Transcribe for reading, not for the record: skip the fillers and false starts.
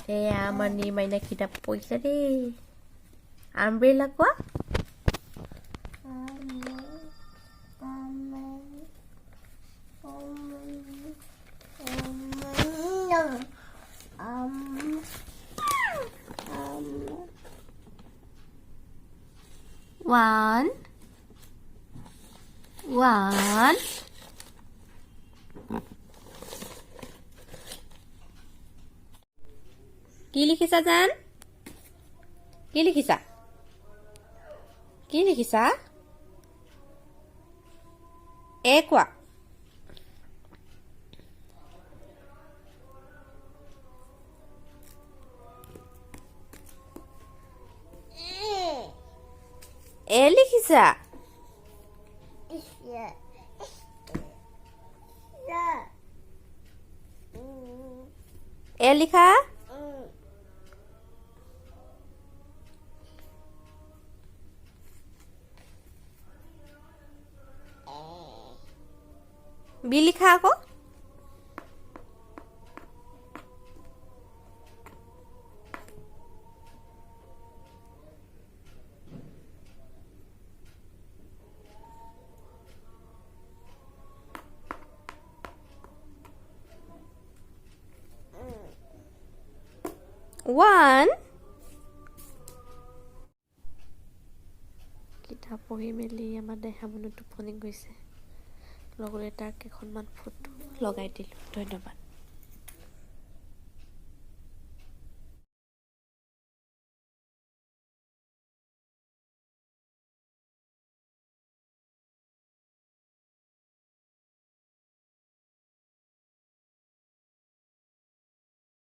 এয়া আমাৰ নিৰ্মাইনা কিতাপ পঢ়িছে দেই আমব্ৰেলা কোৱা One. কি লিখিছা জান? কি লিখিছা? কি লিখিছা? এ কোৱা। এ লিখিছা? এ লিখা? বি লিখা আকৌ? One. কিতাপ পঢ়ি মেলি আমাৰ দেহা মনত টোপনি গৈছে লগতে তাৰ কেইখনমান ফটো লগাই দিলোঁ ধন্যবাদ